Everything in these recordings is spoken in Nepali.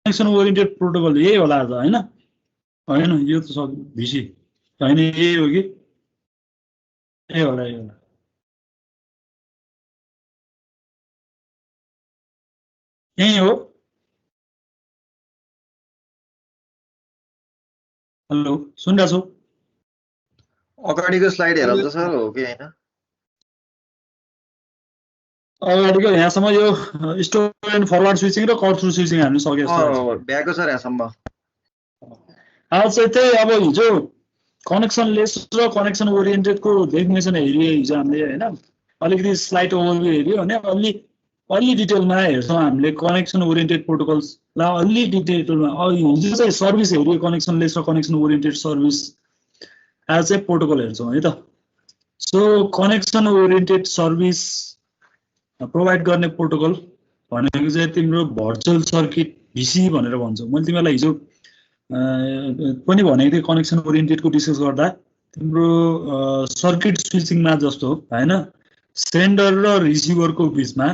कनेक्सन ओरिएन्टेड प्रोटोकल यही होला आज हैन हैन यो त भिसी हैन यही हो कि यही होला यही हो हेलो सुनिरहेको छु अगाडिको स्लाइड हेरौँ त सर हो कि हैन अगाडिको यहाँसम्म यो स्टोर एन्ड फरवर्ड स्विचिङ र कट थ्रु स्विचिङ हाल्नु सक्यो जस्तो भ्याएको सर यहाँसम्म आज चाहिँ त्यही अब हिजो कनेक्सन लेस र कनेक्सन ओरिएन्टेडको डेफिनेसन हेरियो हिजो हामीले हैन अलिकति स्लाइड ओभरभ्यू हेरियो भने अलि डिटेलमा हेर्छौँ हामीले कनेक्सन ओरिएन्टेड प्रोटोकल्सलाई अलि डिटेलमा हिजो चाहिँ सर्भिस हेरियो कनेक्सन लेस र कनेक्सन ओरिएन्टेड सर्भिस आज चाहिँ प्रोटोकल हेर्छौँ है त so connection oriented service provide गर्ने प्रोटोकल भनेको चाहिँ तिम्रो भर्चुअल सर्किट भिसी भनेर भन्छौ मैले तिमीलाई हिजो पनि भनेको थिएँ कनेक्सन ओरिएन्टेडको डिस्कस गर्दा तिम्रो सर्किट स्विचिङमा जस्तो हैन सेन्डर र रिसिभरको बिचमा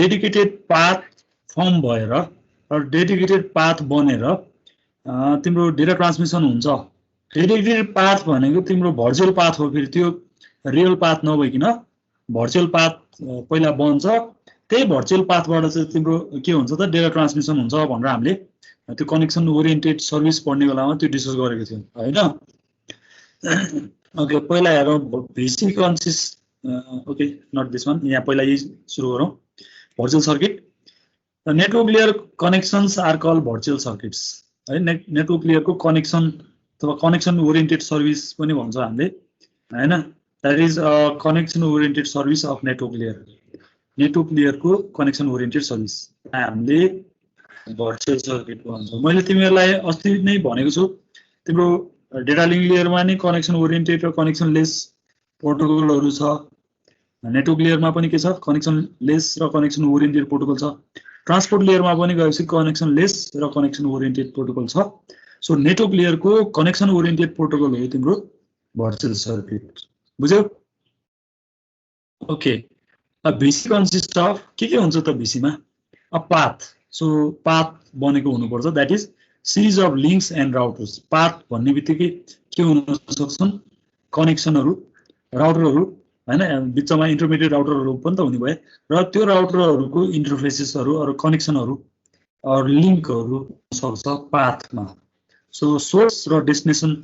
डेडिकेटेड पाथ फर्म भएर र डेडिकेटेड पाथ बनेर तिम्रो डेटा ट्रान्समिसन हुन्छ डेडिकेटेड पाथ भनेको तिम्रो भर्चुअल पाथ हो फेरि त्यो रियल पाथ नभइकन भर्चुअल पाथ पहिला बन्छ त्यही भर्चुअल पाथबाट चाहिँ तिम्रो के हुन्छ त डेटा ट्रान्समिसन हुन्छ भनेर हामीले त्यो कनेक्सन ओरिएन्टेड सर्भिस पढ्ने बेलामा त्यो डिस्कस गरेको थियौँ हैन ओके पहिला हेरौँ VC consist okay not this one यहाँ पहिला यही सुरु गरौँ virtual circuit network layer connections are call virtual circuits है नेटवर्क लेयरको कनेक्सन अथवा कनेक्सन ओरिएन्टेड सर्भिस पनि भन्छ हामीले हैन that is connection oriented service of network लेयरको कनेक्सन ओरिएन्टेड सर्भिस हामीले भर्चुअल सर्किट भन्छौँ मैले तिमीहरूलाई अस्ति नै भनेको छु तिम्रो डेटा लिङ्क लेयरमा नै कनेक्सन ओरिएन्टेड र कनेक्सन लेस प्रोटोकलहरू छ नेटवर्क लेयरमा पनि के छ कनेक्सन लेस र कनेक्सन ओरिएन्टेड प्रोटोकल छ ट्रान्सपोर्ट लेयरमा पनि गएपछि कनेक्सन लेस र कनेक्सन ओरिएन्टेड प्रोटोकल छ सो नेटवर्क लेयरको कनेक्सन ओरिएन्टेड प्रोटोकल हो तिम्रो भर्चुअल सर्किट बुझ्यौ ओके भिसी कन्सिस्ट अफ के हुन्छ त भिसीमा अ पाथ सो पाथ बनेको हुनुपर्छ that is series of links and routers path भन्ने बित्तिकै के हुन सक्छन् कनेक्सनहरू राउटरहरू हैन बिचमा इन्टरमिडिएट राउटरहरू पनि त हुने भए र त्यो राउटरहरूको इन्टरफेसेसहरू अरू कनेक्सनहरू अरू लिङ्कहरू सक्छ पाथमा सो सोर्स र डेस्टिनेसन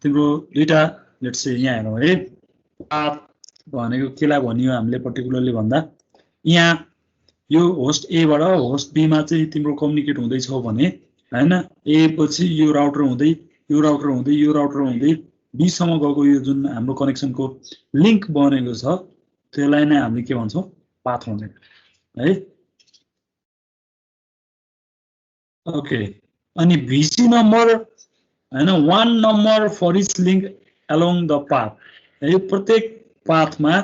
तिम्रो दुईटा लेट्स से यहाँ हेरौँ है पाथ भनेको केलाई भनियो हामीले पर्टिकुलरली भन्दा यहाँ यो होस्ट एबाट होस्ट बीमा चाहिँ तिम्रो कम्युनिकेट हुँदैछ भने हैन ए पछि यो राउटर हुँदै यो राउटर हुँदै यो राउटर हुँदै बीसम्म गएको यो जुन हाम्रो कनेक्सनको लिङ्क बनेको छ त्यसलाई नै हामीले के भन्छौँ पाथ भन्छ है ओके अनि भिसी नम्बर हैन 1 number for each link along the path यो प्रत्येक पाथमा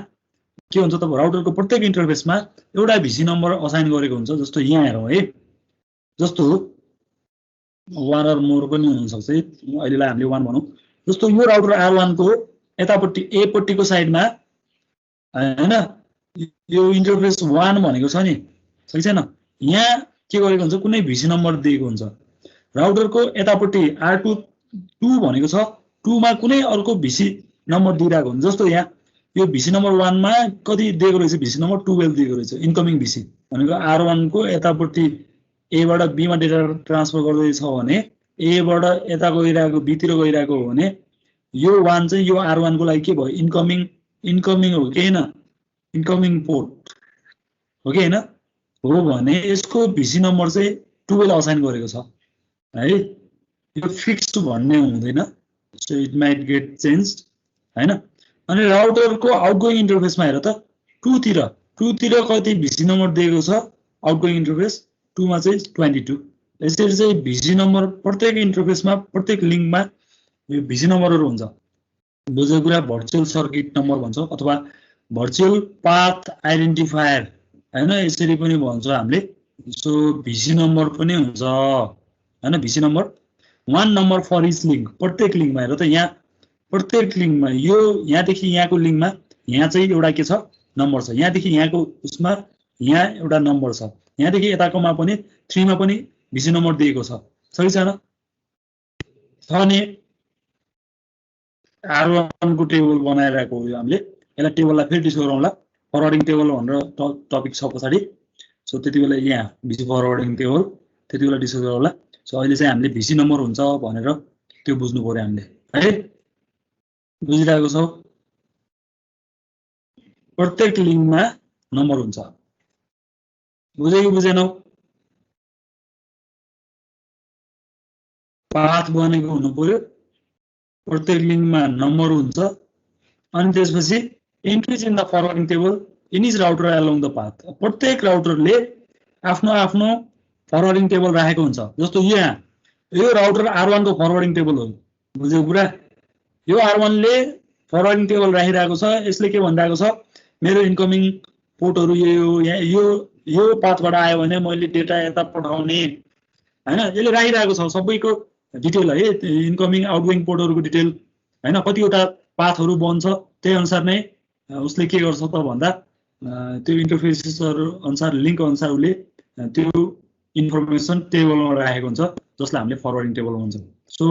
के हुन्छ त राउटरको प्रत्येक इन्टरफेसमा एउटा भिसी नम्बर असाइन गरेको हुन्छ जस्तो यहाँ हेरौँ है जस्तो 1 अर मोर पनि हुनसक्छ है अहिलेलाई हामीले 1 भनौँ जस्तो यो राउटर R1 को यतापट्टि ए पट्टिको साइडमा हैन यो इन्टरफेस 1 भनेको छ नि सही छैन यहाँ के गरेको हुन्छ कुनै भिसी नम्बर दिएको हुन्छ राउटरको यतापट्टि R2 2 भनेको छ 2 मा कुनै अर्को भिसी नम्बर दिइरहेको हुन्छ जस्तो यहाँ यो भिसी नम्बर 1 मा कति दिएको रहेछ भिसी नम्बर 12 दिएको रहेछ इन्कमिङ भिसी भनेको R1 को यतापट्टि ए बाट बी मा डेटा ट्रान्सफर गर्दैछ भने ए बाट यता गइरहेको बी तिर गइरहेको हो भने यो 1 चाहिँ यो R1 को लागि के भयो इन्कमिङ हो कि हैन इन्कमिङ पोर्ट हो कि हैन हो भने यसको भिसी नम्बर चाहिँ 12 असाइन गरेको छ है यो फिक्स्ड भन्ने हुँदैन so it might get changed हैन अनि राउटरको आउटगोइङ इन्टरफेसमा हेर त 2 तिर कति भिसी नम्बर दिएको छ आउटगोइङ इन्टरफेस 2 मा चाहिँ 22 यसरी चाहिँ भिसी नम्बर प्रत्येक इन्टरफेसमा प्रत्येक लिङ्कमा यो भिसी नम्बरहरू हुन्छ बुझेको कुरा भर्चुअल सर्किट नम्बर भन्छौँ अथवा भर्चुअल पाथ आइडेन्टिफायर हैन यसरी पनि भन्छौँ हामीले सो भिसी नम्बर पनि हुन्छ हैन VC number 1 number for each link प्रत्येक लिङ्कमा हेर त यहाँ प्रत्येक लिङ्कमा यो यहाँदेखि यहाँको लिङ्कमा यहाँ चाहिँ एउटा के छ नम्बर छ यहाँदेखि यहाँको उसमा यहाँ एउटा नम्बर छ यहाँदेखि यताकोमा पनि 3 मा पनि भिसी नम्बर दिएको छ सही छैन अनि R1 को टेबल बनाइरहेको हो हामीले यसलाई टेबललाई फेरि डिस्कस गरौँला फरवर्डिङ टेबल भनेर टपिक छ पछाडि सो त्यति बेला यहाँ भिसी फरवर्डिङ टेबल त्यति बेला डिस्कस गरौँला सो अहिले चाहिँ हामीले भिसी नम्बर हुन्छ भनेर त्यो बुझ्नु पर्यो हामीले है बुझिरहेको छौ प्रत्येक लिङ्कमा नम्बर हुन्छ बुझ्यो कि बुझेनौ पाथ बनेको हुनु पर्यो प्रत्येक लिङ्कमा नम्बर हुन्छ अनि त्यसपछि entries in the forwarding table in each router along the path प्रत्येक राउटरले आफ्नो आफ्नो फरवर्डिङ टेबल राखेको हुन्छ जस्तो यहाँ यो राउटर R1 को फरवर्डिङ टेबल हो बुझ्यो कुरा यो R1 ले फरवर्डिङ टेबल राखिरहेको छ यसले के भनिरहेको छ मेरो इन्कमिङ पोर्टहरु यो पाथबाट आयो भने मैले डेटा यता पठाउने हैन यसले राखिरहेको छ सबैको डिटेल है इन्कमिङ आउटगोइङ पोर्टहरुको डिटेल हैन कतिवटा पाथहरु बन्छ त्यही अनुसार नै उसले के गर्छ त भन्दा त्यो इन्टरफेसेसहरु अनुसार लिंक अनुसार उसले त्यो इन्फर्मेसन टेबलमा राखेको हुन्छ जसलाई हामीले फरवर्डिङ टेबल भन्छ सो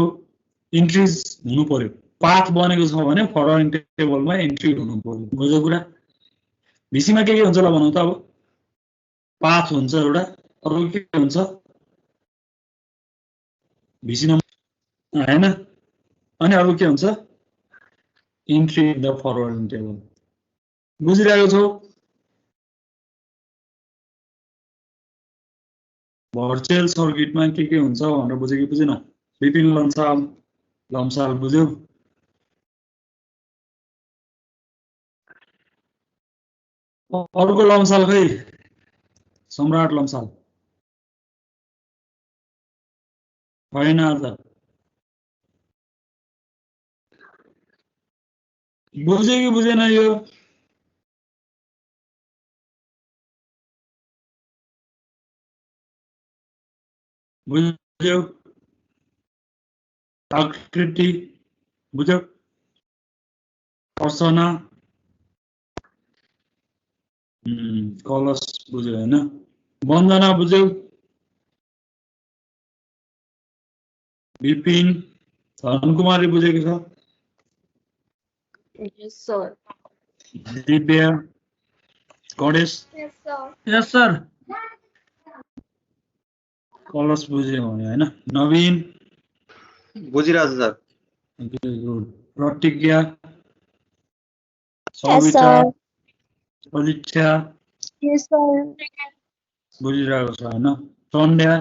इन्ट्रिज हुनु पर्यो पाथ बनेको छ भने फरवर्डिङ टेबलमा इन्ट्री हुनु पर्यो बुझ्यो कुरा भिसीमा के हुन्छ ल भनौं त अब पाथ हुन्छ एउटा अरु के हुन्छ भिसी नम्बर हैन अनि अरु के हुन्छ entry in the forwarding table बुझिरहेको छौ भर्चुअल सर्किटमा के हुन्छ भनेर बुझ्यो कि बुझेन विपिन लम्साल बुझ्यो अर्को लम्साल खै सम्राट लम्साल होइन त बुझ्यो कि बुझेन यो बुझ्यो आकृति बुझ्यो पर्सना कलश बुझ्यो हैन वन्दना बुझ्यो विपिन धनकुमारी बुझेको छ Yes, sir. Divya Ganesh Yes, sir. यस सर कलश बुझ्यो भने हैन नवीन बुझिरहेको छ सर प्रतिज्ञा Yes, सविता sir. परीक्षा Yes, sir. बुझिरहेको छ हैन सन्ध्या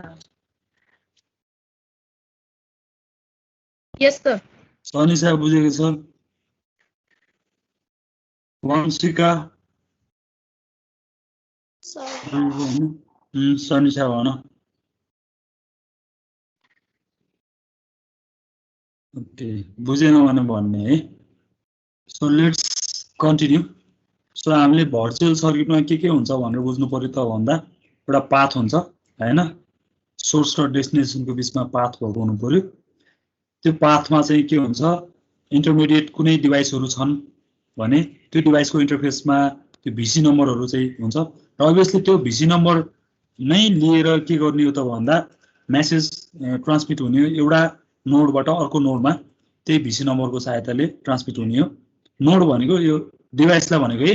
Yes, sir. सनिसा बुझेको छ वंशिका Sir. सनिसा भन ओके बुझेन भने भन्ने है सो लेट्स कन्टिन्यू सो हामीले भर्चुअल सर्किटमा के हुन्छ भनेर बुझ्नु पर्यो त भन्दा एउटा पाथ हुन्छ हैन सोर्स र डेस्टिनेसनको बीचमा पाथ भएको हुनु पर्यो त्यो पाथमा चाहिँ के हुन्छ इन्टरमिडिएट कुनै डिभाइसहरु छन् भने त्यो डिभाइसको इन्टरफेसमा त्यो भिसी नम्बरहरु चाहिँ हुन्छ र अभियसली त्यो भिसी नम्बर नै लिएर के गर्ने हो त भन्दा मेसेज ट्रान्समिट हुने हो एउटा नोडबाट अर्को नोडमा त्यही भिसी नम्बरको सहायताले ट्रान्समिट हुने हो नोड भनेको यो डिभाइसलाई भनेको है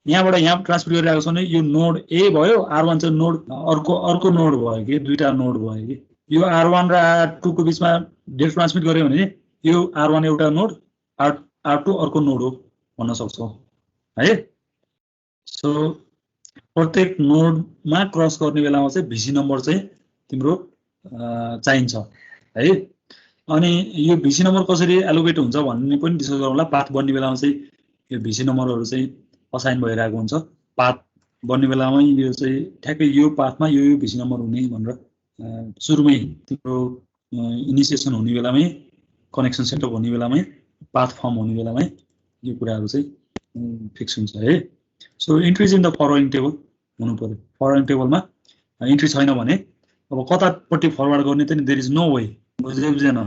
यहाँबाट यहाँ ट्रान्समिट गरिरहेको छ भने यो नोड ए भयो R1 चाहिँ नोड अर्को नोड भयो कि दुईटा नोड भयो कि यो R1 र R2 को बीचमा डेटा ट्रान्समिट गर्यो भने यो R1 एउटा नोड R2 अर्को नोड हो भन्न सक्छौ है सो प्रत्येक नोडमा क्रस गर्ने बेलामा चाहिँ भिसी नम्बर चाहिँ तिम्रो चाहिन्छ है अनि यो भिसी नम्बर कसरी एलोकेट हुन्छ भन्ने पनि डिस्कस गरौँला पाथ बन्ने बेलामा चाहिँ यो भिसी नम्बरहरु चाहिँ असाइन भइरहेको हुन्छ पाथ बन्ने बेलामा यो चाहिँ ठ्याक्कै यो पाथमा यो भिसी नम्बर हुने भनेर सुरुमै तिम्रो इनिसिएसन हुने बेलामै कनेक्सन सेटअप हुने बेलामै पाथ फर्म हुने बेलामै यो कुराहरु चाहिँ फिक्स हुन्छ है so इन्ट्रिज in the forwarding table हुनु पर्यो फरवर्डिङ टेबलमा इन्ट्री छैन भने अब कतापट्टि फरवर्ड गर्ने त नि देयर इज नो वे बुझेन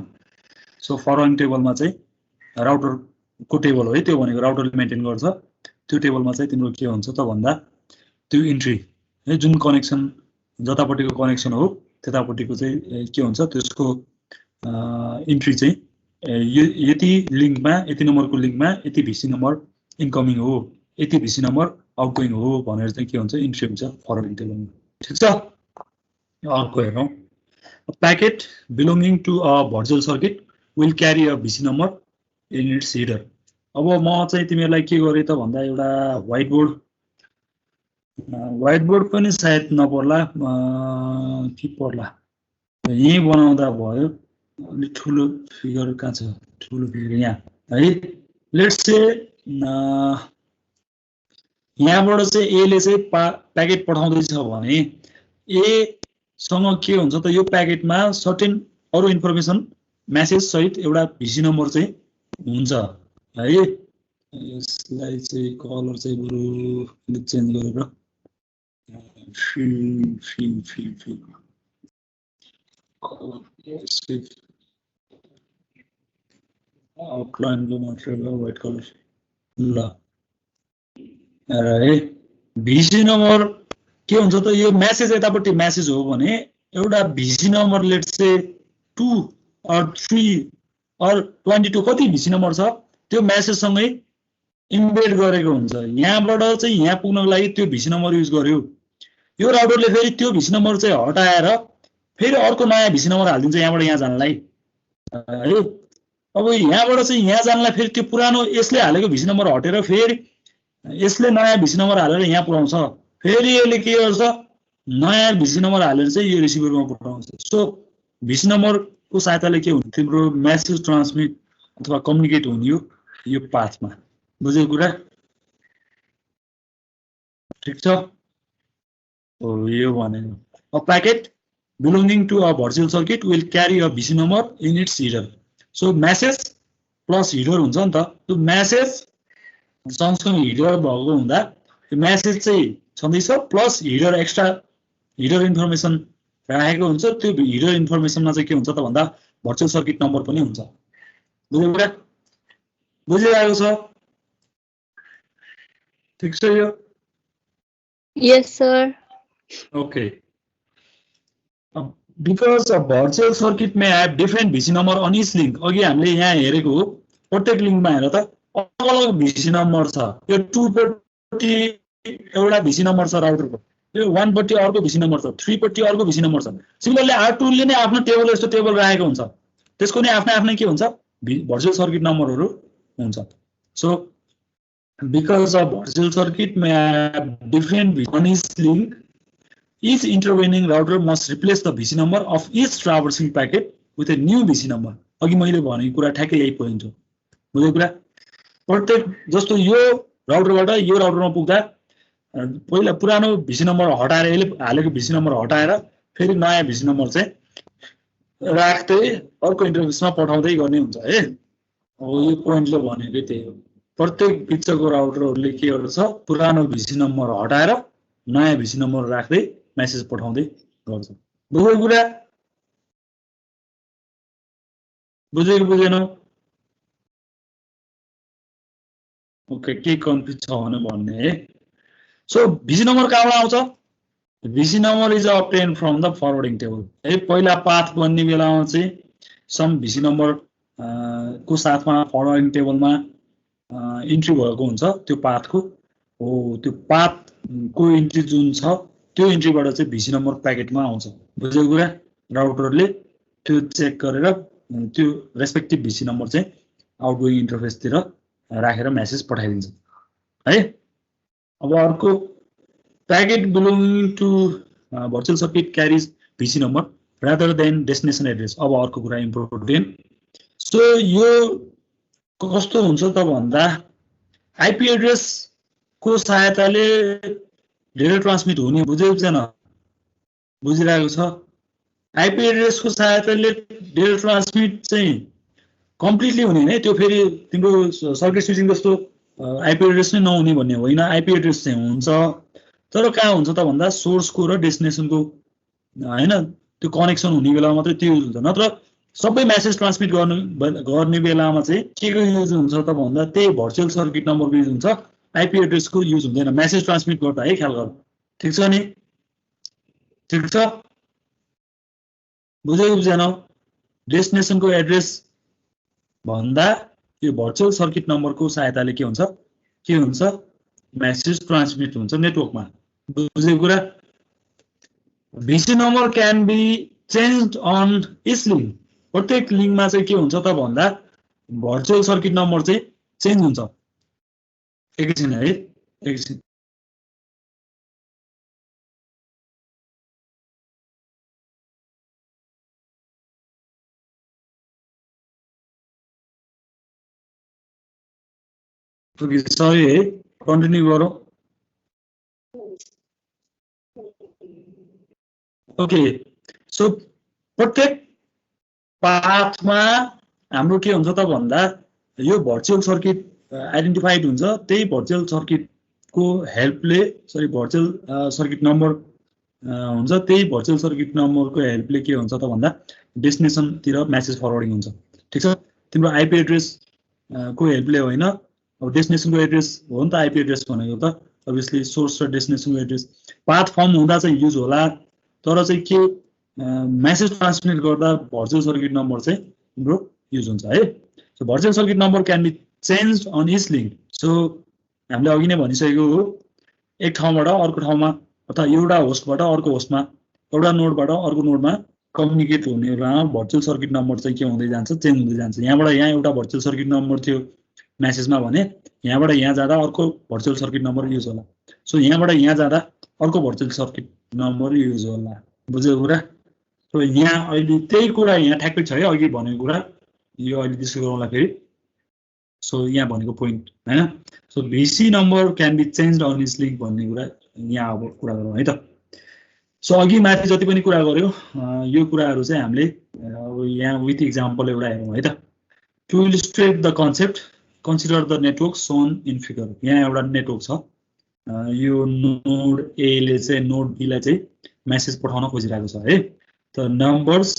सो फरवर्डिङ टेबलमा चाहिँ राउटरको टेबल हो है त्यो भनेको राउटरले मेन्टेन गर्छ त्यो टेबलमा चाहिँ तिम्रो के हुन्छ त भन्दा त्यो इन्ट्री है जुन कनेक्सन जतापट्टिको कनेक्सन हो त्यतापट्टिको चाहिँ के हुन्छ त्यसको इन्ट्री चाहिँ यति लिङ्कमा यति नम्बरको लिङ्कमा यति भिसी नम्बर इन्कमिङ हो यति भिसी नम्बर आउटगोइङ हो भनेर चाहिँ के हुन्छ इन्ट्री हुन्छ फरवर्डिङ टेबलमा ठीक छ अर्को हेरौँ packet belonging to a virtual circuit will carry a VC number in its header अब म चाहिँ तिमीहरूलाई के गरेँ त भन्दा एउटा व्हाइट बोर्ड पनि सायद नपर्ला के पर्ला यही बनाउँदा भयो अलि ठुलो फिगर कहाँ छ ठुलो फिगर यहाँ है लेट्स से यहाँबाट चाहिँ एले चाहिँ प्याकेट पठाउँदैछ भने ए सँग के हुन्छ त यो प्याकेटमा सर्टेन अरु इन्फर्मेसन मेसेज सहित एउटा भिसी नम्बर चाहिँ हुन्छ है यसलाई चाहिँ कलर चाहिँ बरु चेन्ज गरेर फिल आउटलाइन लो मात्र व्हाइट कलर ल है भिसी नम्बर के हुन्छ त यो मेसेज यतापट्टि मेसेज हो भने एउटा भिसी number let's say 2 or 3 or 22 कति भिसी नम्बर छ त्यो मेसेज सँगै इम्बेड गरेको हुन्छ यहाँबाट चाहिँ यहाँ पुग्नको लागि त्यो भिसी नम्बर युज गर्यो यो राउटरले फेरि त्यो भिसी नम्बर चाहिँ हटाएर फेरि अर्को नयाँ भिसी नम्बर हाल्दिन्छ यहाँबाट यहाँ जानलाई है अब यहाँबाट चाहिँ यहाँ जानलाई फेरि त्यो पुरानो यसले हालेको भिसी नम्बर हटेर फेरि यसले नयाँ भिसी नम्बर हालेर यहाँ पुर्याउँछ फेरि यसले के गर्छ नयाँ भिसी नम्बर हालेर चाहिँ यो रिसिभरमा पठाउँछ सो भिसी नम्बरको सहायताले के हुन्छ तिम्रो मेसेज ट्रान्समिट अथवा कम्युनिकेट हुने यो पाथमा बुझेको कुरा ठीक छ हो यो भनेको a packet belonging to a virtual circuit will carry a VC number in its header so message plus header हुन्छ नि त त्यो मेसेज सँगसँगै हिडर भएको हुँदा त्यो मेसेज चाहिँ छँदैछ plus header extra header information राखेको हुन्छ त्यो हिडर इन्फर्मेसनमा चाहिँ के हुन्छ त भन्दा भर्चुअल सर्किट नम्बर पनि हुन्छ बुझ्यो कुरा बुझिरहेको छ ठीक छ यो Yes, sir. okay because a virtual circuit may have different VC number on each link अघि हामीले यहाँ हेरेको हो प्रत्येक लिङ्कमा हेर त अलग VC नम्बर छ यो 2 पट्टि एउटा VC नम्बर छ राउटरको यो 1 पट्टि अर्को VC नम्बर छ 3 पट्टि अर्को VC नम्बर छ सिमिलरली R2 ले नै आफ्नो टेबल यस्तो टेबल राखेको हुन्छ त्यसको नि आफ्नै के हुन्छ भर्चुअल सर्किट नम्बरहरू हुन्छ so because a virtual circuit may have different on each link each intervening router must replace the VC number of each traversing packet with a new VC number अघि मैले भनेको कुरा ठ्याक्कै यही पोइन्ट हो बुझ्यो कुरा प्रत्येक जस्तो यो राउटरबाट यो राउटरमा पुग्दा पहिला पुरानो VC नम्बर हटाएर यसले हालेको VC नम्बर हटाएर फेरि नयाँ VC नम्बर चाहिँ राख्दै अर्को इन्टरफेसमा पठाउँदै गर्ने हुन्छ है हो यो पोइन्टले भनेको त्यही हो प्रत्येक बिचको राउटरहरूले के गर्छ पुरानो VC नम्बर हटाएर नयाँ VC नम्बर राख्दै मेसेज पठाउँदै गर्छ बुझेको कुरा बुझेको बुझेन ओके के कन्फ्युज छ भने भन्ने है सो VC नम्बर कहाँबाट आउँछ VC number is obtained from the forwarding table है पहिला पाथ बन्ने बेलामा चाहिँ सम VC नम्बर को साथमा फरवर्डिङ टेबलमा इन्ट्री भएको हुन्छ त्यो पाथको हो त्यो पाथको इन्ट्री जुन छ त्यो इन्ट्रीबाट चाहिँ VC नम्बर प्याकेटमा आउँछ बुझेको कुरा राउटरले त्यो चेक गरेर त्यो रेस्पेक्टिभ VC नम्बर चाहिँ आउटगोइङ इन्टरफेसतिर राखेर मेसेज पठाइदिन्छ है अब अर्को packet belonging to virtual circuit carries VC number rather than destination address अब अर्को कुरा इम्पोर्टेन्ट सो यो कस्तो हुन्छ त भन्दा आइपी एड्रेस को सहायताले डेटा ट्रान्समिट हुने बुझेको छैन बुझिरहेको छ आइपी एड्रेस को सहायताले डेटा ट्रान्समिट चाहिँ कम्प्लिटली हुने हैन त्यो फेरि तिम्रो सर्किट स्विचिङ जस्तो आइपी एड्रेस नै नहुने भन्ने होइन आइपी एड्रेस चाहिँ हुन्छ तर कहाँ हुन्छ त भन्दा सोर्सको र डेस्टिनेसनको हैन त्यो कनेक्सन हुने बेलामा मात्रै त्यो युज हुन्छ नत्र सबै मेसेज ट्रान्समिट गर्ने बेलामा चाहिँ के को युज हुन्छ त भन्दा त्यही भर्चुअल सर्किट नम्बरको युज हुन्छ आइपी एड्रेसको युज हुँदैन मेसेज ट्रान्समिट गर्दा है ख्याल गर ठीक छ नि ठीक छ बुझ्यो बुझेन डेस्टिनेसनको एड्रेस भन्दा यो भर्चुअल सर्किट नम्बरको सहायताले के हुन्छ मेसेज ट्रान्समिट हुन्छ नेटवर्कमा बुझेको कुरा VC number can be changed on each link प्रत्येक लिंकमा चाहिँ के हुन्छ त भन्दा भर्चुअल सर्किट नम्बर चाहिँ चेन्ज हुन्छ एकैछिन है एकैछिन सरी है कन्टिन्यू गरौँ ओके सो प्रत्येक पाथमा हाम्रो के हुन्छ त भन्दा यो भर्चुअल सर्किट आइडेन्टिफाइड हुन्छ त्यही भर्चुअल सर्किटको हेल्पले सरी भर्चुअल सर्किट नम्बर हुन्छ त्यही भर्चुअल सर्किट नम्बरको हेल्पले के हुन्छ त भन्दा डेस्टिनेसनतिर मेसेज फरवर्डिङ हुन्छ ठीक छ तिम्रो आईपी एड्रेस को हेल्पले होइन अब डेस्टिनेसनको एड्रेस हो नि त आईपी एड्रेस भनेको त अभियसली सोर्स र डेस्टिनेसनको एड्रेस पाथ फर्म हुँदा चाहिँ युज होला तर चाहिँ के मेसेज ट्रान्समिट गर्दा भर्चुअल सर्किट नम्बर चाहिँ तिम्रो युज हुन्छ है so virtual circuit number can be change on each link so हामीले अघि नै भनिसकेको हो एक ठाउँबाट अर्को ठाउँमा अथवा एउटा होस्टबाट अर्को होस्टमा एउटा नोडबाट अर्को नोडमा कम्युनिकेट हुने बेलामा भर्चुअल सर्किट नम्बर चाहिँ के हुँदै जान्छ चेन्ज हुँदै जान्छ यहाँबाट यहाँ एउटा भर्चुअल सर्किट नम्बर थियो मेसेजमा भने यहाँबाट यहाँ जाँदा अर्को भर्चुअल सर्किट नम्बर युज होला सो यहाँबाट यहाँ जाँदा अर्को भर्चुअल सर्किट नम्बर युज होला बुझेको कुरा सो यहाँ अहिले त्यही कुरा यहाँ ठ्याक्कै छ है अघि भनेको कुरा यो अहिले डिस्कस गरौँला फेरि सो यहाँ भनेको पोइन्ट हैन so VC number can be changed on each link भन्ने कुरा यहाँ अब कुरा गरौँ है त सो अघि माथि जति पनि कुरा गर्यो यो कुराहरू चाहिँ हामीले अब यहाँ विथ इक्जाम्पल एउटा हेरौँ है त to illustrate the concept consider the network shown in figure यहाँ एउटा नेटवर्क छ यो नोड ए ले चाहिँ नोड बी लाई चाहिँ मेसेज पठाउन खोजिरहेको छ है the numbers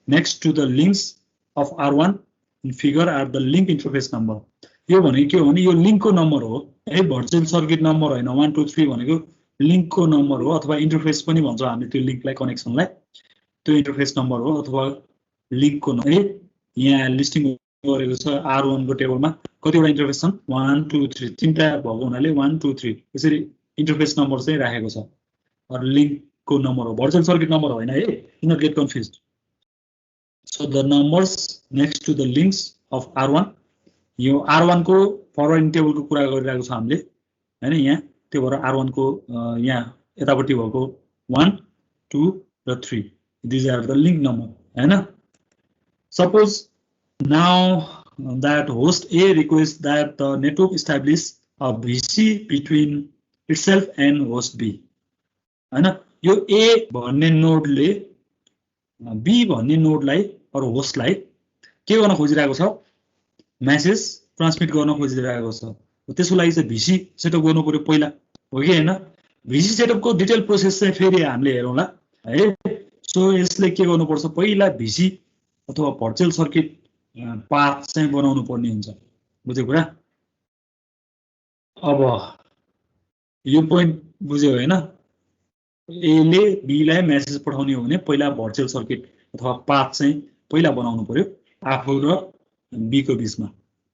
next to the links of R1 in figure are the link interface number यो भनेको के हो भने यो लिंकको नम्बर हो है भर्चुअल सर्किट नम्बर हैन 1 2 3 भनेको लिंकको नम्बर हो अथवा इन्टरफेस पनि भन्छौँ हामीले त्यो लिंकलाई कनेक्सनलाई त्यो इन्टरफेस नम्बर हो अथवा लिंकको नम्बर है यहाँ लिस्टिङ गरेको छ R1 को टेबलमा कतिवटा इन्टरफेस छन् 1 2 3 तीनटा भएको हुनाले 1 2 3 यसरी इन्टरफेस नम्बर चाहिँ राखेको छ र लिंक को नम्बर हो भर्चुअल सर्किट नम्बर होइन है do not get confused so the numbers next to the links of R1 यो R1 को फरवर्डिङ टेबलको कुरा गरिरहेको छ हामीले हैन यहाँ त्यो भएर R1 को यहाँ यतापट्टि भएको 1 2 र 3 this are the link number हैन suppose now that host A requests that the network establish a VC between itself and host B हैन यो A भन्ने नोडले B भन्ने नोडलाई अरु होस्टलाई के गर्न खोजिरहेको छ मेसेज ट्रान्समिट गर्न खोजिरहेको छ त्यसको लागि चाहिँ VC सेटअप गर्नु पर्यो पहिला हो कि हैन VC सेटअपको डिटेल प्रोसेस चाहिँ फेरि हामीले हेरौँला है सो यसले के गर्नु पर्छ पहिला VC अथवा भर्चुअल सर्किट पाथ चाहिँ बनाउनु पर्ने हुन्छ बुझ्यो कुरा अब यो पोइन्ट बुझ्यो हैन A ले B लाई मेसेज पठाउने हो भने पहिला भर्चुअल सर्किट अथवा पाथ चाहिँ पहिला बनाउनु पर्यो आफू र B को बीचमा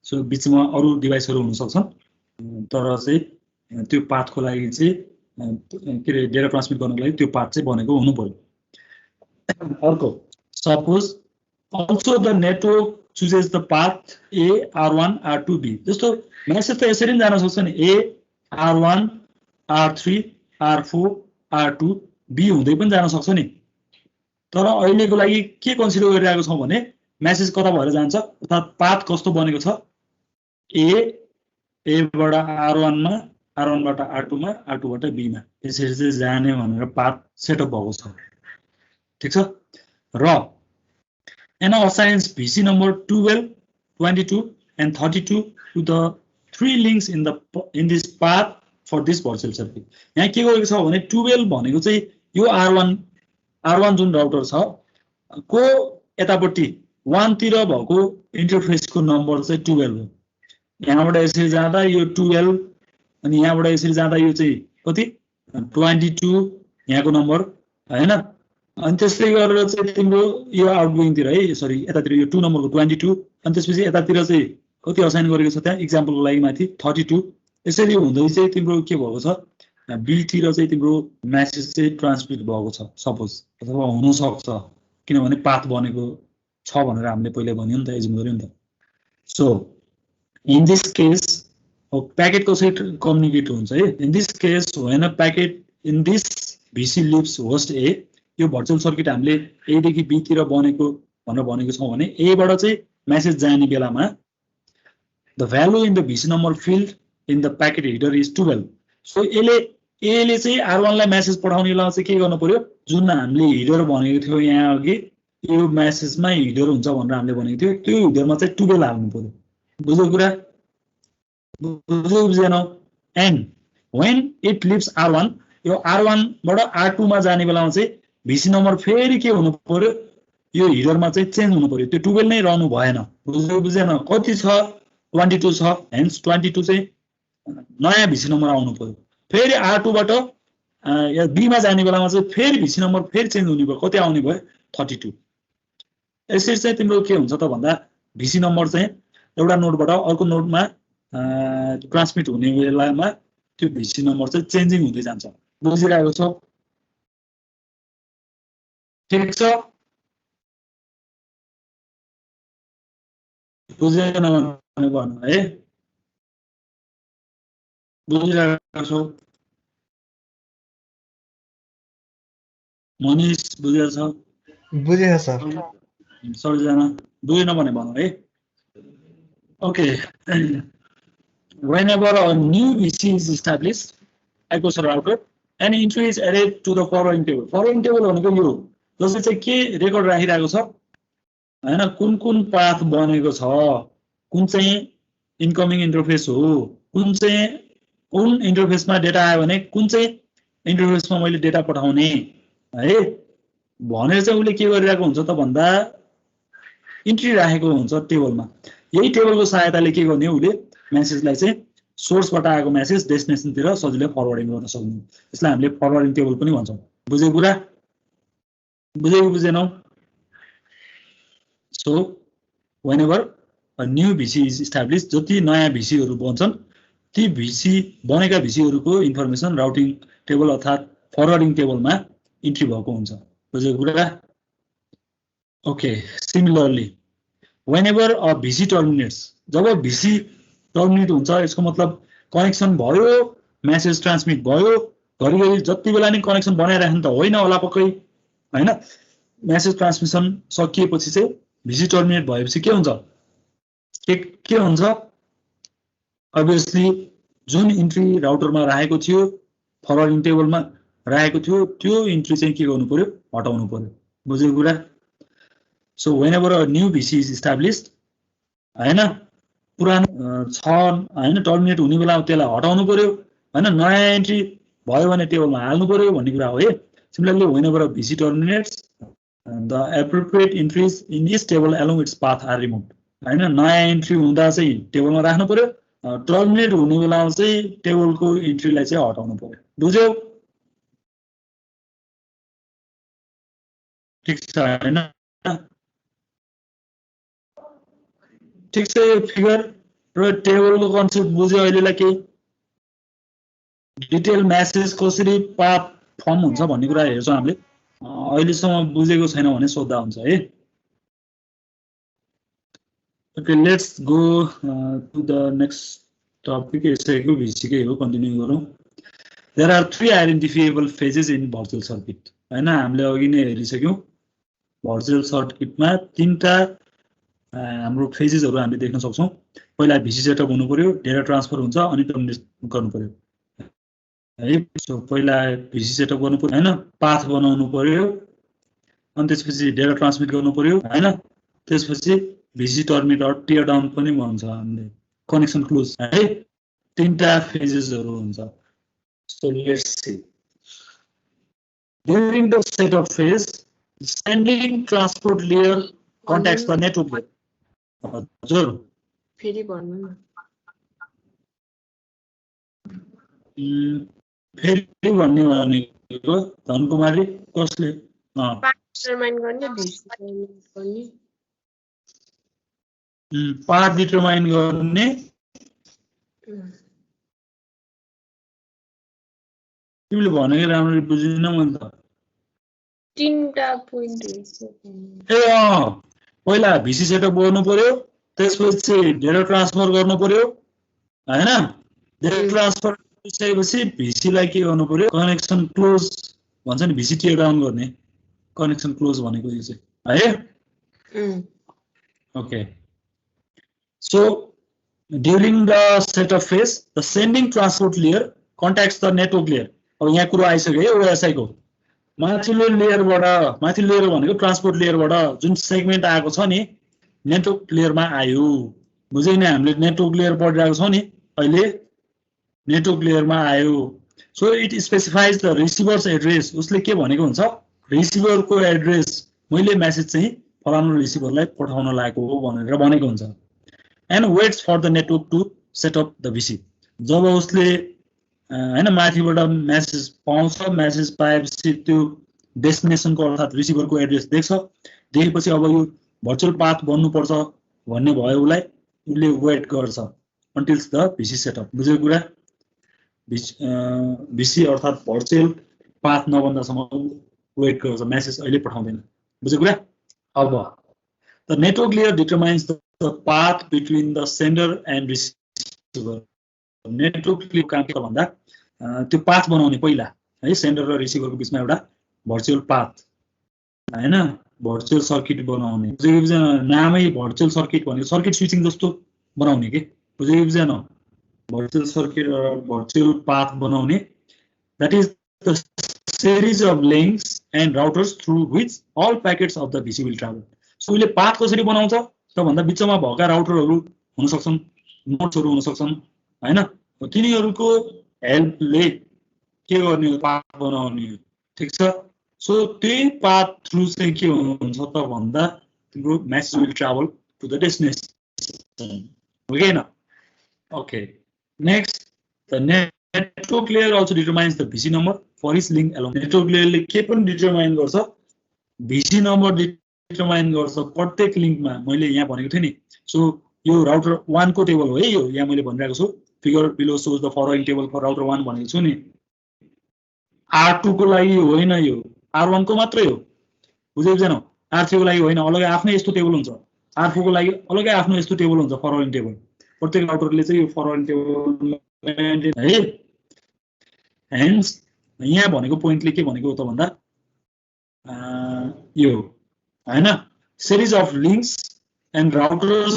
सो बीचमा अरु डिभाइसहरु हुन सक्छन् तर चाहिँ त्यो पाथको लागि चाहिँ के रे डेटा ट्रान्समिट गर्नको लागि त्यो पाथ चाहिँ बनेको हुनु पर्यो अर्को suppose also the network chooses the path A R1 R2 B जस्तो मेसेज त यसरी नै जान सक्छ नि A R1 R3 R4 R2 B हुँदै पनि जान सक्छ नि तर अहिलेको लागि के कन्सिडर गरिरहेको छौं भने मेसेज कता भएर जान्छ अर्थात पाथ कस्तो बनेको छ A बाट R1 मा R1 बाट R2 मा R2 बाट B मा यसरी चाहिँ जाने भनेर पाथ सेटअप भएको छ ठीक छ र and assigns VC number 12 22 and 32 to the three links in this path for this virtual circuit यहाँ के गरेको छ भने 12 भनेको चाहिँ यो R1 जुन राउटर छ को यतापट्टि 1 तिर भएको इन्टरफेसको नम्बर चाहिँ 12 हो यहाँबाट यसरी जाँदा यो 12 अनि यहाँबाट यसरी जाँदा यो चाहिँ कति 22 यहाँको नम्बर हैन अनि त्यसले गरेर चाहिँ तिम्रो यो आउटगोइङ तिर है सरी यतातिर यो 2 नम्बरको 22 अनि त्यसपछि यतातिर चाहिँ कति असाइन गरेको छ त्यहाँ एक्जाम्पलको लागि माथि 32 यसरी हुँदै चाहिँ तिम्रो के भएको छ बी तिर चाहिँ तिम्रो मेसेज चाहिँ ट्रान्समिट भएको छ सपोज अथवा हुन सक्छ किनभने पाथ बनेको छ भनेर हामीले पहिले भन्यो नि त एज्युम गर्यो नि त so in this case packet कसरी कम्युनिकेट हुन्छ है in this case when a packet in this भिसी लिभ्स होस्ट ए यो भर्चुअल सर्किट हामीले ए देखि बी तिर बनेको भनेर भनेको छौं भने ए बाट चाहिँ मेसेज जाने बेलामा द भ्यालु इन द भिसी number filled in the packet header is 12 so एले चाहिँ आर1 लाई मेसेज पठाउने बेलामा चाहिँ के गर्नु पर्यो जुन हामीले हिडर भनेको थियो यहाँ अघि यो मेसेजमा हिडर हुन्छ भनेर हामीले भनेको थियो त्यो हिडरमा चाहिँ 12 हाल्नु पर्यो बुझ्यो कुरा बुझ्यो बुझेन and when it leaves R one यो आर1 बाट आर2 मा जाने बेलामा चाहिँ भिसी नम्बर फेरि के हुनु पर्यो यो हिडरमा चाहिँ चेन्ज हुनु पर्यो त्यो 12 नै रहनु भएन बुझ्यो बुझेन कति छ 22 छ हेन्स 22 चाहिँ नयाँ भिसी नम्बर आउनु पर्यो फेरि आर2 बाट बी मा जाने बेलामा चाहिँ फेरि भिसी नम्बर फेरि चेन्ज हुने भयो कति आउने भयो 32 यसरी चाहिँ तिम्रो के हुन्छ त भन्दा भिसी नम्बर चाहिँ एउटा नोडबाट अर्को नोडमा ट्रान्समिट हुने बेलामा त्यो भिसी नम्बर चाहिँ चेन्जिङ हुँदै जान्छ बुझिरहेको छ ठीक छ बुझेन भने भन्नु है बुझिरहेको छौ मनिष बुझेको छ बुझेँ सर सबैजना बुझेन भने भन्नु है okay whenever a new VC is established echoes a router and entry is added to the following table भनेको यो जसले चाहिँ के रेकर्ड राखिरहेको छ हैन कुन कुन पाथ बनेको छ कुन चाहिँ इन्कमिङ इन्टरफेस हो कुन चाहिँ कुन इन्टरफेसमा डेटा आयो भने कुन चाहिँ इन्टरफेसमा मैले डेटा पठाउने है भनेर चाहिँ उले के गरिरहेको हुन्छ त भन्दा इन्ट्री राखेको हुन्छ टेबलमा यही टेबलको सहायताले के गर्ने उले मेसेजलाई चाहिँ सोर्सबाट आएको मेसेज डेस्टिनेसनतिर सजिलै फरवर्डिङ गर्न सक्ने यसलाई हामीले फरवर्डिङ टेबल पनि भन्छौं बुझेको कुरा बुझेको बुझेनौ so whenever a new VC is established जति नयाँ भिसीहरु बन्छन् ती भिसी बनेका भिसीहरुको इन्फर्मेसन राउटिङ टेबल अर्थात फरवर्डिङ टेबलमा इन्ट्री भएको हुन्छ बुझेको कुरा okay similarly whenever a VC terminates जब VC टर्मिनेट हुन्छ यसको मतलब कनेक्सन भयो मेसेज ट्रान्समिट भयो घरिघरि जति बेला नि कनेक्सन बनाइराख्नु त होइन होला पक्कै हैन मेसेज ट्रान्समिसन सकिएपछि चाहिँ VC टर्मिनेट भएपछि के हुन्छ के हुन्छ obviously जुन इन्ट्री राउटरमा राखेको थियो फरवर्डिङ टेबलमा राखेको थियो त्यो इन्ट्री चाहिँ के गर्नु पर्यो हटाउनु पर्यो बुझेको कुरा so whenever a new VC is established हैन पुरानो छ हैन टर्मिनेट हुने बेलामा त्यसलाई हटाउनु पर्यो हैन नयाँ एन्ट्री भयो भने टेबलमा हाल्नु पर्यो भन्ने कुरा हो है similarly whenever a VC terminates the appropriate entries in this table along its path are removed हैन नयाँ एन्ट्री हुँदा चाहिँ टेबलमा राख्नु पर्यो टर्मिनेट हुने बेलामा चाहिँ टेबलको इन्ट्रीलाई चाहिँ हटाउनु पर्यो बुझ्यौ ठीक छ हैन ठीक छ फिगर र टेबलको कन्सेप्ट बुझ्यो अहिलेलाई के डिटेल मेसेज कसरी पाथ फर्म हुन्छ भन्ने कुरा हेर्छौं हामीले अहिलेसम्म बुझेको छैन भने सोध्दा हुन्छ है okay let's go to the next topic यसैको भिसीकै हो कन्टिन्यू गरौँ there are 3 identifiable phases in virtual circuit हैन हामीले अघि नै हेरिसक्यौं भर्चुअल सर्किटमा तीनटा हाम्रो फेजेसहरु हामीले देख्न सक्छौं पहिला भिसी सेटअप हुनु पर्यो डेटा ट्रान्सफर हुन्छ अनि टर्मिनेट गर्नु पर्यो है सो पहिला भिसी सेटअप गर्नु पर्यो हैन पाथ बनाउनु पर्यो अनि त्यसपछि डेटा ट्रान्समिट गर्नु पर्यो हैन त्यसपछि भिसी टर्मिनेट अर टियर डाउन पनि भन्छ हामीले कनेक्सन क्लोज है तीनटा फेजेसहरु हुन्छ so let's see during the setup phase sending transport layer contacts the network layer हजुर फेरि भन्नु न फेरि भन्ने भनेको धनकुमारी कसले डिटरमाइन गर्ने भिसी गर्ने पाथ डिटरमाइन गर्ने तिमीले भनेको राम्ररी बुझिन मैले त तीनटा पोइन्ट ए पहिला भिसी सेटअप गर्नु पर्यो त्यसपछि डेटा ट्रान्सफर गर्नु पर्यो हैन डेटा ट्रान्सफर गरिसकेपछि भिसी लाई के गर्नु पर्यो कनेक्सन क्लोज भन्छ नि भिसी टियर डाउन गर्ने कनेक्सन क्लोज भनेको यो चाहिँ है okay so during the setup phase the sending transport layer contacts the network layer अब यहाँ कुरो आइसक्यो है ओएसआई को माथिल्लो लेयरबाट माथिल्लो लेयर भनेको ट्रान्सपोर्ट लेयरबाट जुन सेगमेन्ट आएको छ नि नेटवर्क लेयरमा आयो बुझ्यो नि हामीले नेटवर्क लेयर पढिरहेको छौं नि अहिले नेटवर्क लेयरमा आयो so it specifies the receiver's address उसले के भनेको हुन्छ रिसिभरको एड्रेस मैले मेसेज चाहिँ फलानु रिसिभरलाई पठाउन लागेको हो भनेर भनेको हुन्छ and waits for the network to set up the VC जब उसले हैन माथिबाट मेसेज पाउँछ मेसेज पाएपछि त्यो डेस्टिनेसनको अर्थात् रिसिभरको एड्रेस देख्छ देखेपछि अब यो भर्चुअल पाथ बन्नुपर्छ भन्ने भयो उसलाई उसले वेट गर्छ अन्टिल्स द भिसी सेटअप बुझ्यो कुरा भिसी अर्थात् भर्चुअल पाथ नबन्दासम्म वेट गर्छ मेसेज अहिले पठाउँदैन बुझ्यो कुरा अब the network layer determines the path between the sender and receiver network layer काम के भन्दा त्यो पाथ बनाउने पहिला है सेन्डर र रिसिभरको बिचमा एउटा भर्चुअल पाथ हैन भर्चुअल सर्किट बनाउने बुझेको नामै भर्चुअल सर्किट भनेको सर्किट स्विचिङ जस्तो बनाउने के बुझेको बुझेन भर्चुअल सर्किट र भर्चुअल पाथ बनाउने that is the series of links and routers through which all packets of the VC will travel. So उसले पाथ कसरी बनाउँछ त भन्दा बिचमा भएका राउटरहरू हुन सक्छन् नोड्सहरू हुन सक्छन् हैन तिनीहरूको हेल्पले के गर्ने पाथ बनाउने ठीक छ सो त्यही पाथ थ्रु चाहिँ के हुन्छ त भन्दा तिम्रो message will travel to the destination okay न okay next the network layer also determines the VC number for each link along network layer ले के पनि डिटरमाइन गर्छ VC नम्बर डिटरमाइन गर्छ प्रत्येक लिंकमा मैले यहाँ भनेको थिएँ नि सो यो राउटर 1 को टेबल हो है यो यहाँ मैले भनिरहेको छु figure below shows the following table for router 1 भनेको छु नि R2 को लागि होइन यो R1 को मात्रै हो बुझ्यौ छैन R3 को लागि होइन अलग्गै आफ्नै यस्तो टेबल हुन्छ R4 को लागि अलग्गै आफ्नो यस्तो टेबल हुन्छ फलोइङ टेबल प्रत्येक राउटरले चाहिँ यो फलोइङ टेबल है हेन्स यहाँ भनेको पोइन्टले के भनेको त भन्दा यो हैन series of links and routers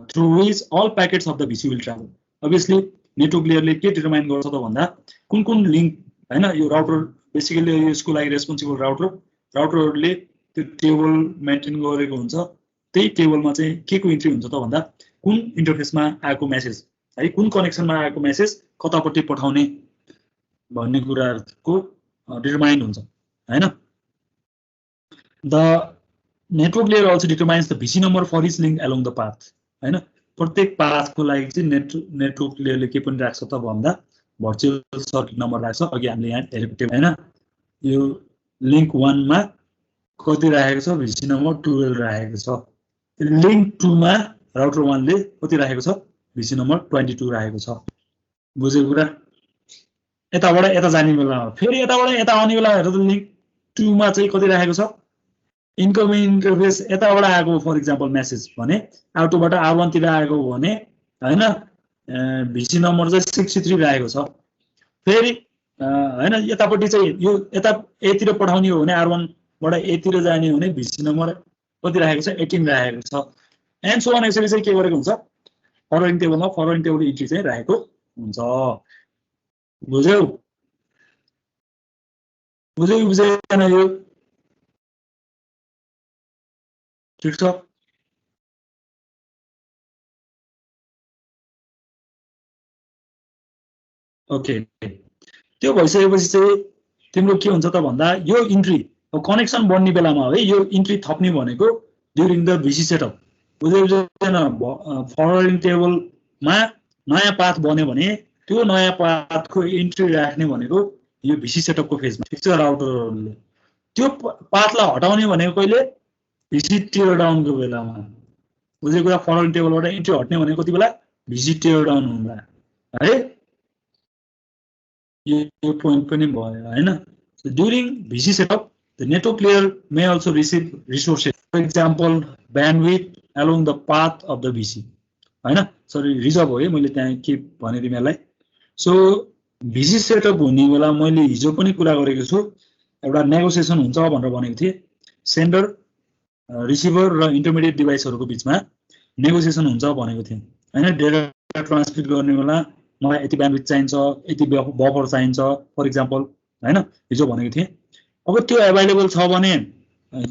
through which all packets of the VC will travel obviously network layer ले के डिटरमाइन गर्छ त भन्दा कुन कुन लिंक हैन यो राउटर बेसिकली यसको लागि रेस्पोन्सिबल राउटरले त्यो टेबल मेन्टेन गरेको हुन्छ त्यही टेबलमा चाहिँ के को इन्ट्री हुन्छ त भन्दा कुन इन्टरफेसमा आएको मेसेज है कुन कनेक्सनमा आएको मेसेज कतापट्टि पठाउने भन्ने कुराको डिटरमाइन हुन्छ हैन the network layer also determines the VC number for each link along the path हैन प्रत्येक पाथको लागि चाहिँ नेटवर्क लेयरले के पनि राख्छ त भन्दा भर्चुअल सर्किट नम्बर राख्छ अघि हामीले यहाँ हेरेको थियौं हैन यो लिंक 1 मा कति राखेको छ VC नम्बर 12 राखेको छ लिंक 2 मा राउटर 1 ले कति राखेको छ VC नम्बर 22 राखेको छ बुझेको कुरा यताबाट यता जाने बेला फेरि यताबाट यता आउने बेला हेर त लिंक 2 मा चाहिँ कति राखेको छ इन्कमिङ इन्टरफेस यताबाट आएको फर एक्जाम्पल मेसेज भने R2 बाट R1 तिर आएको भने हैन VC नम्बर चाहिँ 63 राखेको छ फेरि हैन यतापट्टि चाहिँ यो यता A तिर पठाउने हो भने R1 बाट A तिर जाने हो भने VC नम्बर कति राखेको छ 18 राखेको छ एन्ड सो अन यसरी चाहिँ के गरेको हुन्छ फलोइङ टेबलमा फलोइङ टेबल इन्ट्री चाहिँ राखेको हुन्छ बुझ्यौ बुझेन यो ठीक छ ओके त्यो भइसकेपछि चाहिँ तिम्रो के हुन्छ त भन्दा यो इन्ट्री कनेक्सन बन्ने बेलामा है यो इन्ट्री थप्ने भनेको ड्युरिङ द VC सेटअप बुझ्यौ फलोइङ टेबलमा नयाँ पाथ बन्यो भने त्यो नयाँ पाथको इन्ट्री राख्ने भनेको यो VC सेटअपको फेजमा ठीक छ राउटरले त्यो पाथलाई हटाउने भनेको कहिले भिसी टियर डाउनको बेलामा बुझेको कुरा फरवर्ड टेबलबाट इन्ट्री हट्ने भनेको कति बेला भिसी टियर डाउन हुँदा है यो पोइन्ट पनि भयो हैन during VC setup the network layer may also receive resources for example bandwidth along the path of the VC हैन सरी रिजर्भ हो है मैले त्यहाँ के भने तिमीहरुलाई सो भिसी सेटअप हुने बेला मैले हिजो पनि कुरा गरेको छु एउटा नेगोसिएसन हुन्छ भनेर भनेको थिए सेन्डर रिसिभर र इन्टरमिडिएट डिभाइसहरुको बीचमा नेगोसिएसन हुन्छ भनेको थिए हैन डेटा ट्रान्समिट गर्ने बेला मलाई यति ब्यान्डविथ चाहिन्छ यति बफर चाहिन्छ फर एक्जाम्पल हैन हिजो भनेको थिए अब त्यो अवेलेबल छ भने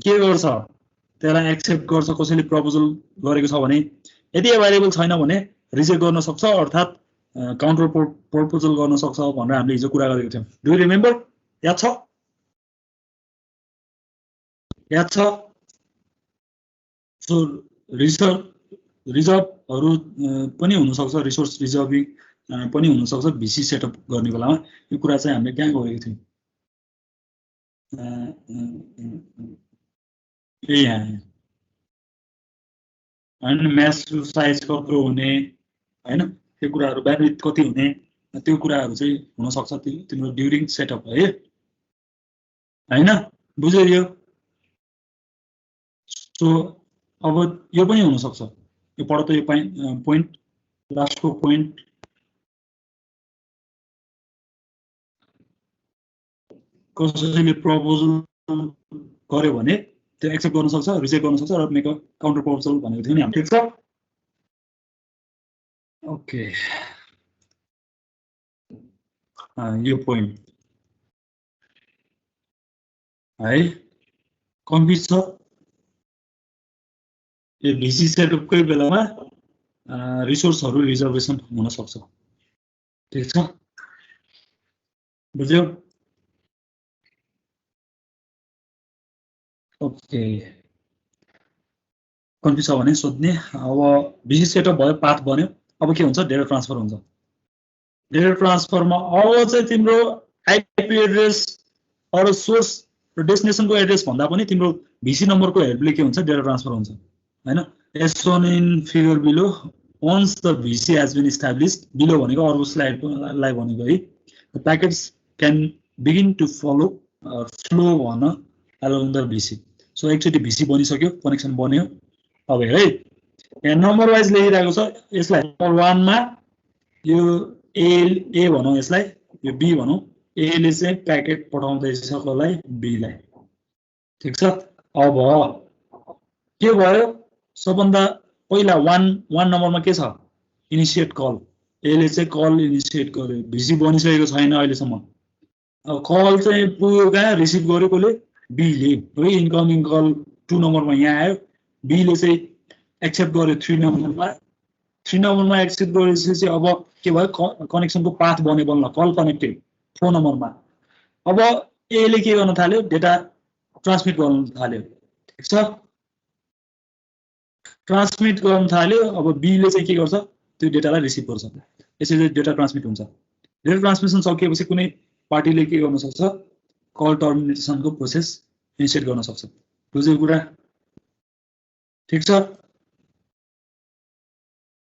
के गर्छ त्यसलाई एक्सेप्ट गर्छ कसैले प्रपोजल गरेको छ भने यदि अवेलेबल छैन भने रिजेक्ट गर्न सक्छ अर्थात काउन्टर प्रपोजल गर्न सक्छ भनेर हामीले हिजो कुरा गरेको थियौं डु यु रिमेम्बर याद छ सो रिजर्भहरु पनि हुन सक्छ रिसोर्स रिजर्भिङ पनि हुन सक्छ भिसी सेटअप गर्ने बेलामा यो कुरा चाहिँ हामीले कहाँ गरेको थियौं यहाँ हैन म्याच साइज कत्रो हुने हैन त्यो कुराहरु ब्यान्डविथ कति हुने त्यो कुराहरु चाहिँ हुन सक्छ तिम्रो ड्युरिङ सेटअप है हैन बुझ्यो यो सो अब यो पनि हुन सक्छ यो पढ त यो पोइन्ट लास्टको पोइन्ट कसैले प्रपोजल गर्यो भने त्यो एक्सेप्ट गर्न सक्छ रिजेक्ट गर्न सक्छ र मेक अ काउन्टर प्रपोजल भनेको थियो नि हामी ठीक छ ओके यो पोइन्ट है कन्फ्युज छ यो भिसी सेटअपकै बेलामा रिसोर्सहरु रिजर्भेसन हुन सक्छ ठीक छ बुझ्यौ ओके कन्फ्युज छ भने सोध्ने अब भिसी सेटअप भयो पाथ बन्यो अब के हुन्छ डेटा ट्रान्सफर हुन्छ डेटा ट्रान्सफरमा अब चाहिँ तिम्रो आईपी एड्रेस अरु सोर्स र डेस्टिनेसनको एड्रेस भन्दा पनि तिम्रो भिसी नम्बरको हेल्पले के हुन्छ डेटा ट्रान्सफर हुन्छ हैन as shown in figure below once the VC has been established below भनेको अर्को स्लाइडलाई भनेको है the packets can begin to follow flow भन्न along the VC so एकचोटी VC बनिसक्यो कनेक्सन बन्यो अब है यहाँ नम्बर वाइज लेखिरहेको छ यसलाई नम्बर 1 मा यो ए भनौं यसलाई यो बी भनौं ए ले चाहिँ प्याकेट पठाउँदैछ कसलाई बी लाई ठीक छ अब के भयो सबभन्दा पहिला 1 नम्बरमा के छ इनिशिएट कल ए ले चाहिँ कल इनिशिएट गर्यो भिसी बनिसकेको छैन अहिले सम्म अब कल चाहिँ पुग्यो कहाँ रिसिभ गर्यो कसले बी ले है इन्कमिङ कल 2 नम्बरमा यहाँ आयो बी ले चाहिँ एक्सेप्ट गर्यो 3 नम्बरमा एक्सेप्ट गरेपछि अब के भयो कनेक्सनको पाथ बन्यो बल्ल कल कनेक्टेड 4 नम्बरमा अब ए ले के गर्न थाल्यो डेटा ट्रान्समिट गर्न थाल्यो ठीक छ ट्रान्समिट गर्न थाल्यो अब बी ले चाहिँ के गर्छ त्यो डेटालाई रिसिभ गर्छ यसरी डेटा ट्रान्समिट हुन्छ डेटा ट्रान्समिसन सकिएपछि कुनै पार्टीले के गर्न सक्छ कल टर्मिनेसनको प्रोसेस इनिशिएट गर्न सक्छ बुझ्यो कुरा ठीक छ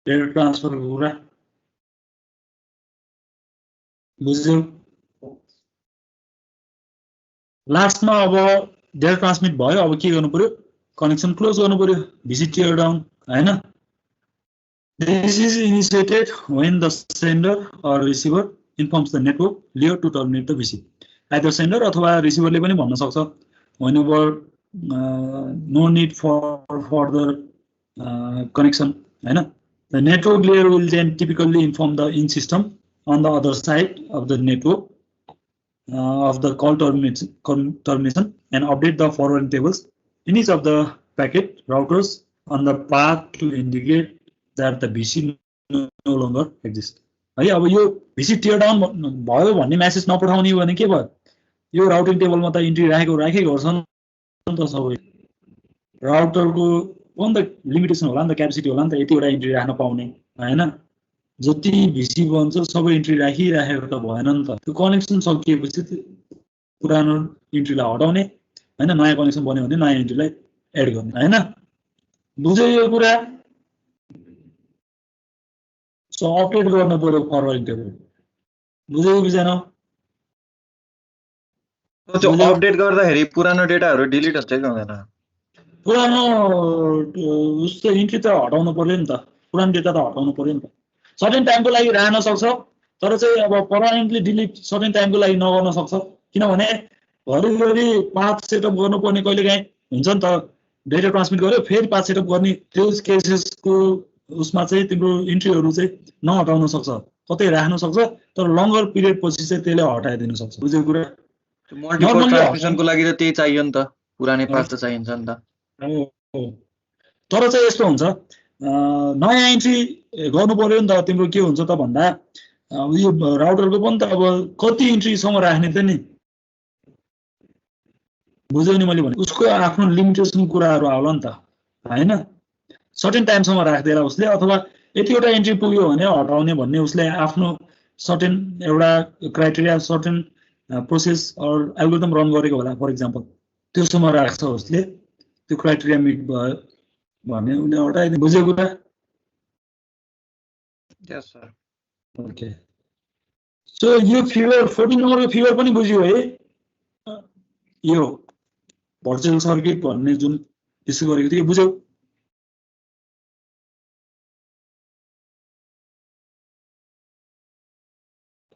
डेटा ट्रान्सफरको कुरा बुझ्यो लास्टमा अब डेटा ट्रान्समिट भयो अब के गर्नु पर्यो कनेक्सन क्लोज गर्नु पर्यो भिसी टियर डाउन हैन this is initiated when the sender or receiver informs the network layer to terminate the VC either sender अथवा रिसिभरले पनि भन्न सक्छ whenever no need for further connection हैन the network layer will then typically inform the end system on the other side of the network of the call termination and update the forwarding tables in each of the packet routers on the path to indicate that the VC no longer exists. है अब यो VC tear down भयो भन्ने मेसेज नपठाउने भने के भयो यो राउटिङ टेबलमा त इन्ट्री राखेको गर्छन् नि त सबै राउटरको पनि त लिमिटेसन होला नि त क्यापेसिटी होला नि त यतिवटा इन्ट्री राख्न पाउने हैन जति भिसी बन्छ सबै इन्ट्री राखिराखेको त भएन नि त त्यो कनेक्सन सकिएपछि पुरानो इन्ट्रीलाई हटाउने हैन नयाँ कनेक्सन बन्यो भने नयाँ इन्ट्रीलाई एड गर्ने हैन बुझ्यो यो कुरा सो अपडेट गर्न पर्यो फरवर्डिङ टेबल बुझ्यो कि बुझेन त्यो अपडेट गर्दाखेरि पुरानो डेटाहरु डिलिट हुन्छ कि हुँदैन पुरानो उसको इन्ट्री त हटाउनु पर्यो नि त पुरानो डेटा त हटाउनु पर्यो नि त सर्टेन टाइमको लागि रहन सक्छ तर चाहिँ अब पर्मानेन्टली डिलिट सर्टेन टाइमको लागि नगर्न सक्छ किनभने घरिघरि पाथ सेटअप गर्नुपर्ने कहिलेकाहीँ हुन्छ नि त डेटा ट्रान्समिट गर्यो फेरि पाथ सेटअप गर्ने त्यो केसेसको उसमा चाहिँ तिम्रो इन्ट्रीहरू चाहिँ नहटाउन सक्छ कतै राख्न सक्छ तर लङ्गर पिरियड पछि चाहिँ त्यसले हटाइदिन सक्छ बुझेको कुरा मल्टिपल ट्रान्समिसनको लागि त त्यही चाहियो नि त पुरानै पाथ त चाहिन्छ नि त तर चाहिँ यस्तो हुन्छ नयाँ इन्ट्री गर्नु पर्यो नि त तिम्रो के हुन्छ त भन्दा यो राउटरको पनि त अब कति इन्ट्रीसम्म राख्ने त नि बुझ्यौ नि मैले भने उसको आफ्नो लिमिटेसन कुराहरू आउला नि त हैन सर्टेन टाइमसम्म राख्दैन उसले अथवा यतिवटा इन्ट्री पुग्यो भने हटाउने भन्ने उसले आफ्नो सर्टेन एउटा criteria certain process or algorithm run गरेको होला फर एक्जाम्पल त्योसम्म राख्छ उसले त्यो क्राइटेरिया मिट भयो भने उसले हटाइदिन्छ बुझ्यो कुरा यस सर ओके सो यो फिगर 14 नम्बरको फिगर पनि बुझ्यो है यो भर्चुअल सर्किट भन्ने जुन त्यसो गरेको थियो बुझ्यौ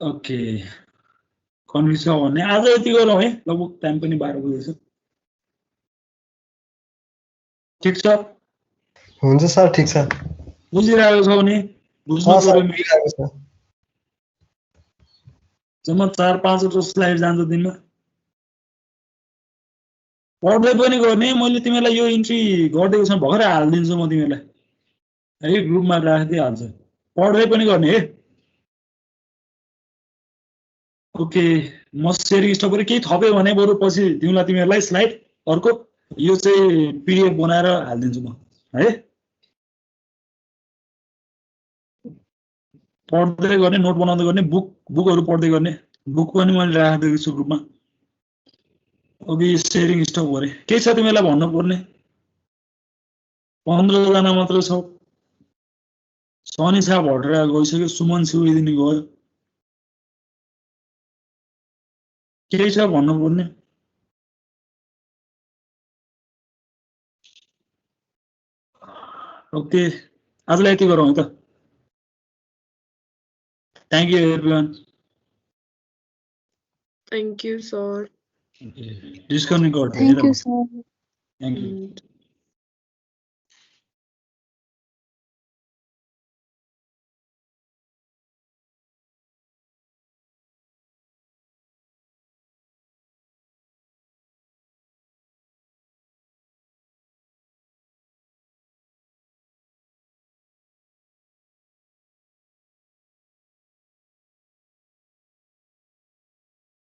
ओके कन्फ्युज छ भने आज यति गरौँ है लगभग टाइम पनि 12 बजेछ ठिक छ हुन्छ सर ठीक छ बुझिरहेको छौ नि बुझ्नु पर्यो बुझिरहेको छ जम्मा 4-5 वटा स्लाइड जान्छ दिनमा पढ्दै पनि गर्ने मैले तिमीलाई यो इन्ट्री गर्दै छु भर्खरै हाल्दिन्छु म तिमीलाई है ग्रुपमा राखिदिइहाल्छु पढ्दै पनि गर्ने है ओके म सेयरिङ स्टप गरे केही थप्यो भने बरु पछि तिमीहरूलाई स्लाइड अर्को यो चाहिँ पीडीएफ बनाएर हाल्दिन्छु म है पढ्दै गर्ने नोट बनाउँदै गर्ने बुकहरु पढ्दै गर्ने बुक पनि मैले राखिदिएको छु ग्रुपमा अघि सेयरिङ स्टप गरे के छ तिमीलाई भन्नु पर्ने 15 जना मात्र छ सनी छा भट्टरा गइसक्यो सुमन सिउदिनी गयो के छ भन्नु पर्ने ओके आजलाई यति गरौँ त thank you everyone Thank you, sir. Disconnect गर्दै Thank you, sir. Thank you